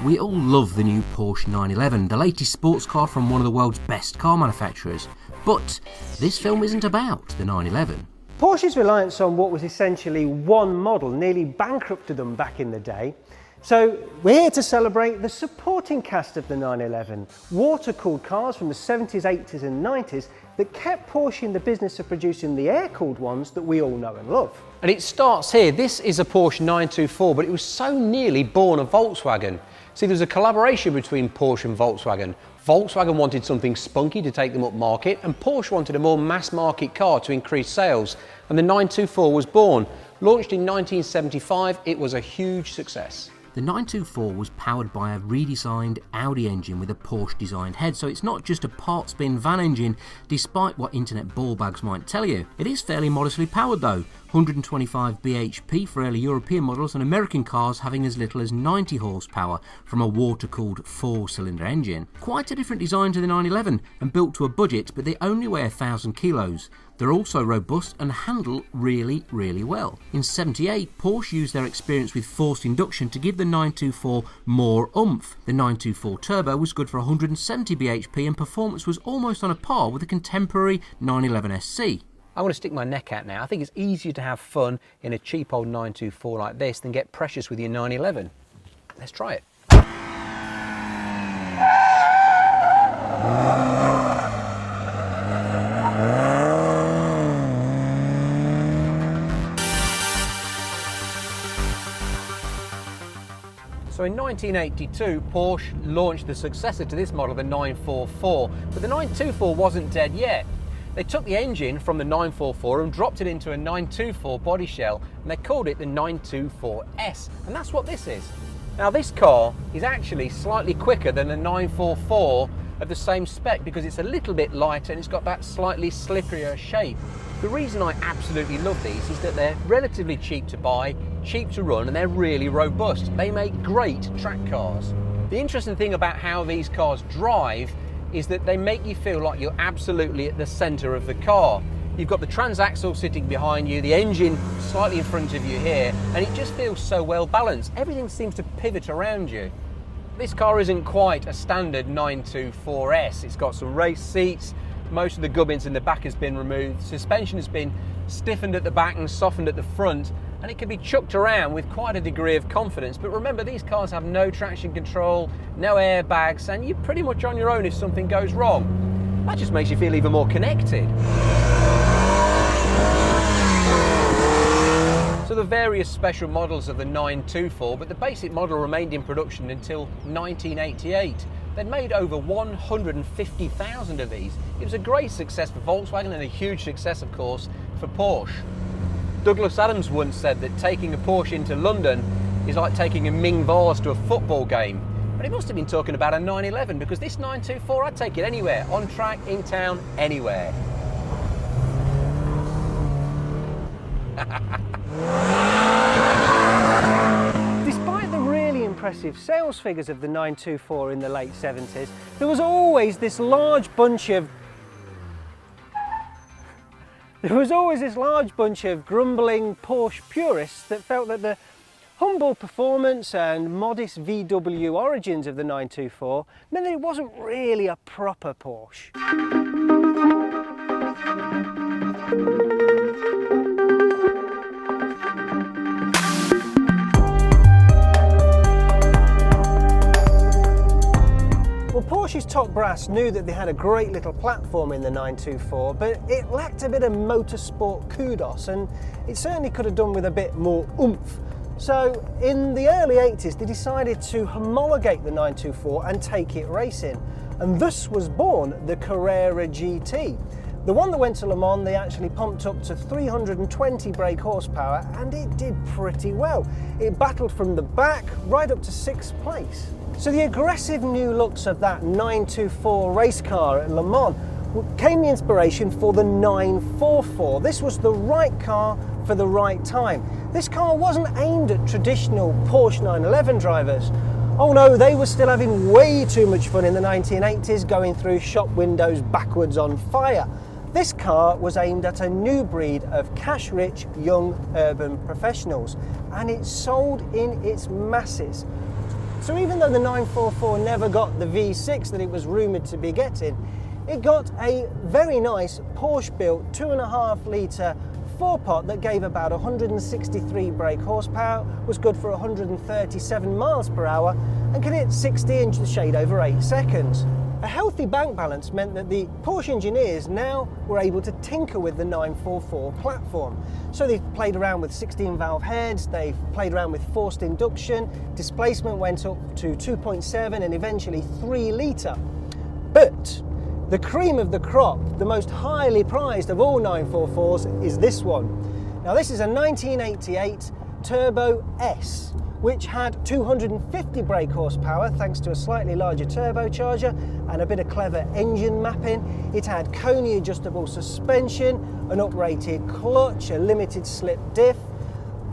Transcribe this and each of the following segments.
We all love the new Porsche 911, the latest sports car from one of the world's best car manufacturers. But this film isn't about the 911. Porsche's reliance on what was essentially one model nearly bankrupted them back in the day. So we're here to celebrate the supporting cast of the 911, water-cooled cars from the 70s, 80s and 90s that kept Porsche in the business of producing the air-cooled ones that we all know and love. And it starts here. This is a Porsche 924, but it was so nearly born a Volkswagen. See, there's a collaboration between Porsche and Volkswagen. Volkswagen wanted something spunky to take them up market, and Porsche wanted a more mass market car to increase sales. And the 924 was born. Launched in 1975, it was a huge success. The 924 was powered by a redesigned Audi engine with a Porsche designed head, so it's not just a part-spin van engine, despite what internet ballbags might tell you. It is fairly modestly powered though, 125 bhp for early European models and American cars having as little as 90 horsepower from a water-cooled 4-cylinder engine. Quite a different design to the 911 and built to a budget, but they only weigh 1,000 kilos. They're also robust and handle really well. In '78, Porsche used their experience with forced induction to give the 924 more oomph. The 924 Turbo was good for 170 bhp and performance was almost on a par with the contemporary 911 SC. I'm going to stick my neck out now. I think it's easier to have fun in a cheap old 924 like this than get precious with your 911. Let's try it. So in 1982, Porsche launched the successor to this model, the 944, but the 924 wasn't dead yet. They took the engine from the 944 and dropped it into a 924 body shell, and they called it the 924S, and that's what this is. Now this car is actually slightly quicker than the 944 of the same spec because it's a little bit lighter and it's got that slightly slipperier shape. The reason I absolutely love these is that they're relatively cheap to buy, cheap to run, and they're really robust. They make great track cars. The interesting thing about how these cars drive is that they make you feel like you're absolutely at the center of the car. You've got the transaxle sitting behind you, the engine slightly in front of you here, and it just feels so well balanced. Everything seems to pivot around you. This car isn't quite a standard 924S. It's got some race seats, most of the gubbins in the back has been removed, suspension has been stiffened at the back and softened at the front, and it can be chucked around with quite a degree of confidence. But remember, these cars have no traction control, no airbags, and you're pretty much on your own if something goes wrong. That just makes you feel even more connected. So the various special models of the 924, but the basic model remained in production until 1988. They'd made over 150,000 of these. It was a great success for Volkswagen and a huge success, of course, for Porsche. Douglas Adams once said that taking a Porsche into London is like taking a Ming vase to a football game. But he must have been talking about a 911 because this 924, I'd take it anywhere, on track, in town, anywhere. Despite the really impressive sales figures of the 924 in the late 70s, there was always this large bunch of grumbling Porsche purists that felt that the humble performance and modest VW origins of the 924 meant that it wasn't really a proper Porsche. Well, Porsche's top brass knew that they had a great little platform in the 924, but it lacked a bit of motorsport kudos, and it certainly could have done with a bit more oomph. So in the early 80s, they decided to homologate the 924 and take it racing, and thus was born the Carrera Gt. The one that went to Le Mans, they actually pumped up to 320 brake horsepower, and it did pretty well. It battled from the back right up to 6th place. So the aggressive new looks of that 924 race car at Le Mans came the inspiration for the 944. This was the right car for the right time. This car wasn't aimed at traditional Porsche 911 drivers. Oh no, they were still having way too much fun in the 1980s, going through shop windows backwards on fire. This car was aimed at a new breed of cash-rich young urban professionals, and it sold in its masses. So even though the 944 never got the V6 that it was rumoured to be getting, it got a very nice Porsche-built 2.5 litre 4-pot that gave about 163 brake horsepower, was good for 137 miles per hour, and could hit 60 in a shade over 8 seconds. A healthy bank balance meant that the Porsche engineers now were able to tinker with the 944 platform. So they played around with 16 valve heads, they played around with forced induction, displacement went up to 2.7 and eventually 3 litre. But the cream of the crop, the most highly prized of all 944s, is this one. Now this is a 1988 Turbo S, which had 250 brake horsepower thanks to a slightly larger turbocharger and a bit of clever engine mapping. It had Coney adjustable suspension, an uprated clutch, a limited slip diff,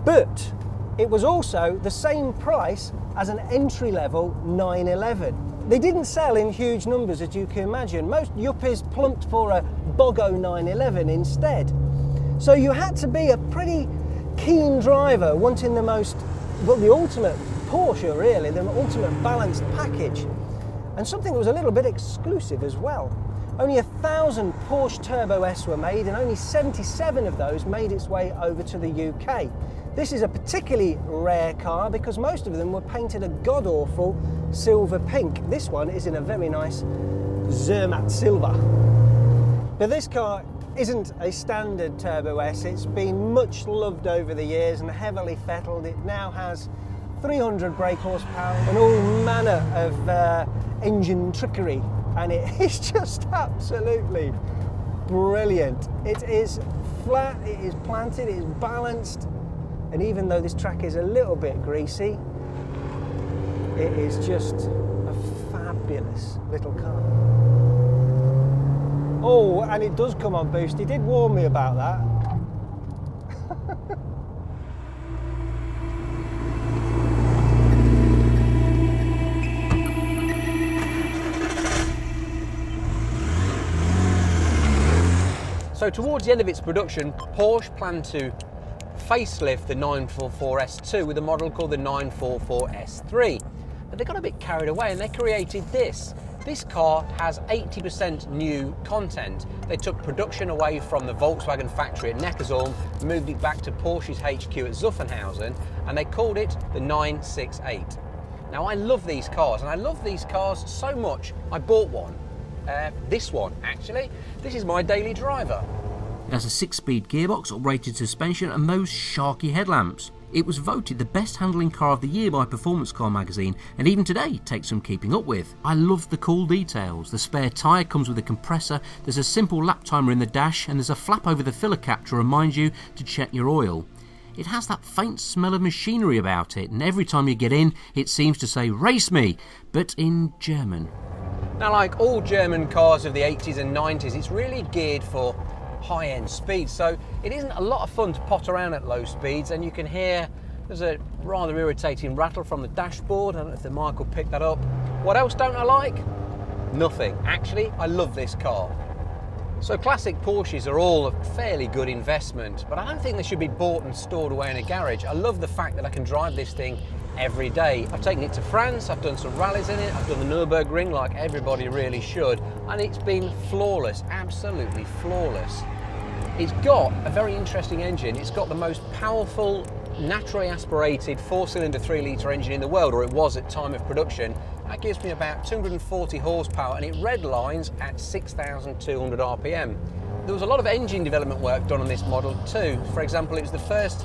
but it was also the same price as an entry-level 911. They didn't sell in huge numbers, as you can imagine. Most yuppies plumped for a Bogo 911 instead. So you had to be a pretty keen driver wanting the ultimate Porsche really, the ultimate balanced package. And something that was a little bit exclusive as well. Only 1,000 Porsche Turbo S were made, and only 77 of those made its way over to the UK. This is a particularly rare car because most of them were painted a god-awful silver pink. This one is in a very nice Zermatt silver. But this car isn't a standard Turbo S. It's been much loved over the years and heavily fettled. It now has 300 brake horsepower and all manner of engine trickery, and it is just absolutely brilliant. It is flat, it is planted, it is balanced, and even though this track is a little bit greasy, it is just a fabulous little car. Oh, and it does come on boost. He did warn me about that. So towards the end of its production, Porsche planned to facelift the 944 S2 with a model called the 944 S3. But they got a bit carried away and they created this. This car has 80% new content. They took production away from the Volkswagen factory at Neckarsulm, moved it back to Porsche's HQ at Zuffenhausen, and they called it the 968. Now I love these cars, and I love these cars so much, I bought one. This one, actually. This is my daily driver. It has a 6-speed gearbox, uprated suspension and those sharky headlamps. It was voted the best handling car of the year by Performance Car magazine, and even today takes some keeping up with. I love the cool details. The spare tyre comes with a compressor, there's a simple lap timer in the dash, and there's a flap over the filler cap to remind you to check your oil. It has that faint smell of machinery about it, and every time you get in, it seems to say "race me," but in German. Now, like all German cars of the 80s and 90s, it's really geared for high-end speeds, so it isn't a lot of fun to pot around at low speeds, and you can hear there's a rather irritating rattle from the dashboard. I don't know if the mic will pick that up. What else don't I like? Nothing. Actually, I love this car. So classic Porsches are all a fairly good investment, but I don't think they should be bought and stored away in a garage. I love the fact that I can drive this thing every day. I've taken it to France, I've done some rallies in it, I've done the Nürburgring like everybody really should, and it's been flawless, absolutely flawless. It's got a very interesting engine. It's got the most powerful, naturally aspirated 4-cylinder 3-litre engine in the world, or it was at time of production. That gives me about 240 horsepower, and it redlines at 6,200 RPM. There was a lot of engine development work done on this model too. For example, it was the first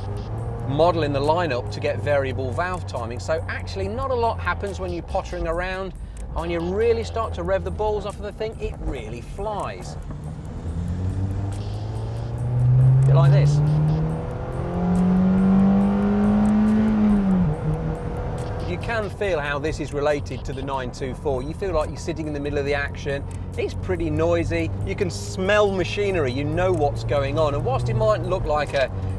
model in the lineup to get variable valve timing, so actually not a lot happens when you're pottering around, and when you really start to rev the balls off of the thing, it really flies. A bit like this. You can feel how this is related to the 924. You feel like you're sitting in the middle of the action. It's pretty noisy. You can smell machinery. You know what's going on. And whilst it might look like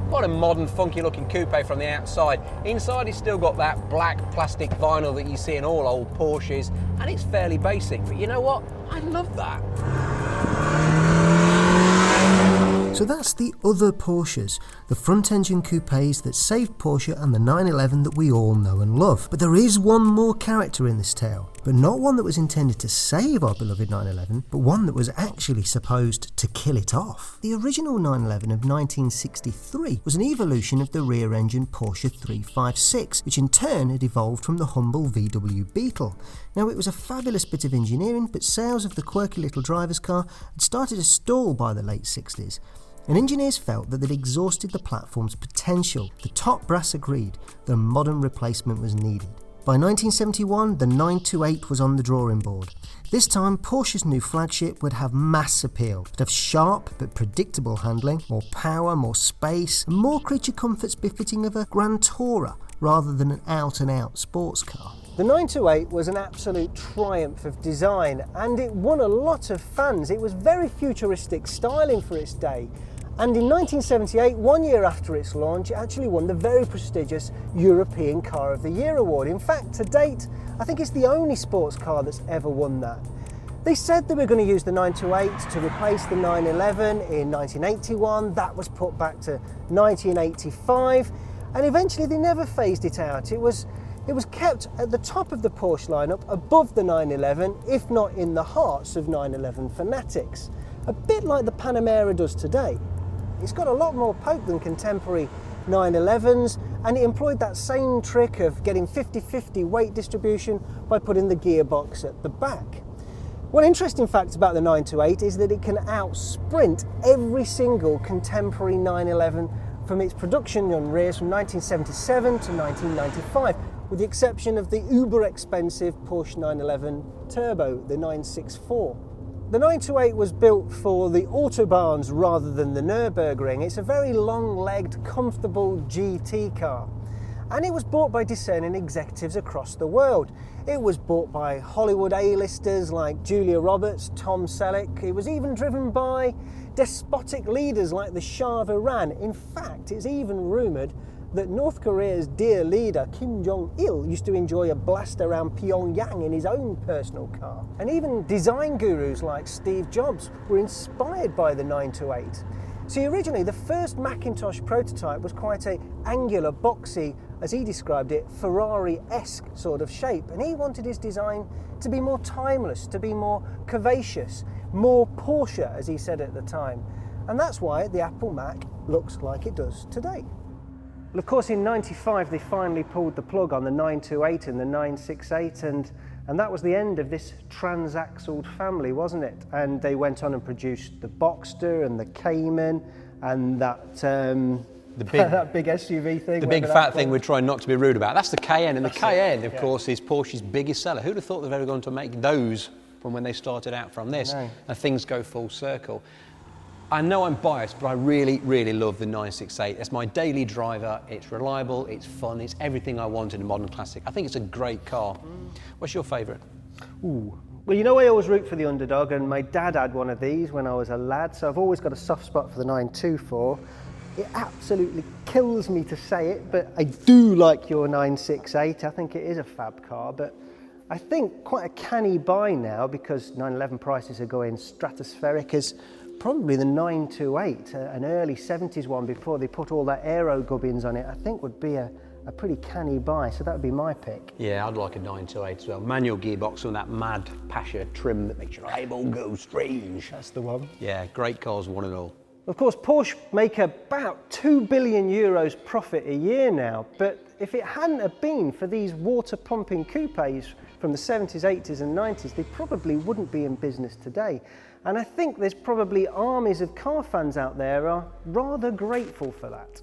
quite a modern, funky looking coupe from the outside, inside it's still got that black plastic vinyl that you see in all old Porsches, and it's fairly basic. But you know what? I love that. So that's the other Porsches, the front-engine coupes that saved Porsche and the 911 that we all know and love. But there is one more character in this tale, but not one that was intended to save our beloved 911, but one that was actually supposed to kill it off. The original 911 of 1963 was an evolution of the rear-engine Porsche 356, which in turn had evolved from the humble VW Beetle. Now, it was a fabulous bit of engineering, but sales of the quirky little driver's car had started to stall by the late 60s. And engineers felt that they'd exhausted the platform's potential. The top brass agreed that a modern replacement was needed. By 1971, the 928 was on the drawing board. This time, Porsche's new flagship would have mass appeal. It'd have sharp but predictable handling, more power, more space, and more creature comforts befitting of a Grand Tourer rather than an out-and-out sports car. The 928 was an absolute triumph of design, and it won a lot of fans. It was very futuristic styling for its day. And in 1978, 1 year after its launch, it actually won the very prestigious European Car of the Year award. In fact, to date, I think it's the only sports car that's ever won that. They said they were going to use the 928 to replace the 911 in 1981. That was put back to 1985, and eventually they never phased it out. It was kept at the top of the Porsche lineup, above the 911, if not in the hearts of 911 fanatics. A bit like the Panamera does today. It's got a lot more poke than contemporary 911s, and it employed that same trick of getting 50-50 weight distribution by putting the gearbox at the back. One interesting fact about the 928 is that it can out-sprint every single contemporary 911 from its production run rears from 1977 to 1995, with the exception of the uber-expensive Porsche 911 Turbo, the 964. The 928 was built for the Autobahns rather than the Nürburgring. It's a very long-legged, comfortable GT car. And it was bought by discerning executives across the world. It was bought by Hollywood A-listers like Julia Roberts, Tom Selleck. It was even driven by despotic leaders like the Shah of Iran. In fact, it's even rumoured that North Korea's dear leader, Kim Jong-il, used to enjoy a blast around Pyongyang in his own personal car. And even design gurus like Steve Jobs were inspired by the 928. See, originally the first Macintosh prototype was quite an angular, boxy, as he described it, Ferrari-esque sort of shape. And he wanted his design to be more timeless, to be more curvaceous, more Porsche, as he said at the time. And that's why the Apple Mac looks like it does today. Well, of course, in '95, they finally pulled the plug on the 928 and the 968, and that was the end of this transaxled family, wasn't it? And they went on and produced the Boxster and the Cayman and that that big SUV thing. The big fat thing we're trying not to be rude about. That's the Cayenne, and the Cayenne, of course, is Porsche's biggest seller. Who'd have thought they've ever gone to make those from when they started out from this? And things go full circle. I know I'm biased, but I really, really love the 968. It's my daily driver. It's reliable, it's fun, it's everything I want in a modern classic. I think it's a great car. What's your favourite? Ooh. Well, you know, I always root for the underdog, and my dad had one of these when I was a lad, so I've always got a soft spot for the 924. It absolutely kills me to say it, but I do like your 968. I think it is a fab car, but I think quite a canny buy now, because 911 prices are going stratospheric, is probably the 928, an early 70s one before they put all that aero gubbins on it. I think would be a pretty canny buy, so that would be my pick. Yeah, I'd like a 928 as well. Manual gearbox and that mad Pasha trim that makes your eyeball go strange. That's the one. Yeah, great cars, one and all. Of course, Porsche make about 2 billion euros profit a year now, but if it hadn't have been for these water-pumping coupes from the 70s, 80s and 90s, they probably wouldn't be in business today. And I think there's probably armies of car fans out there are rather grateful for that.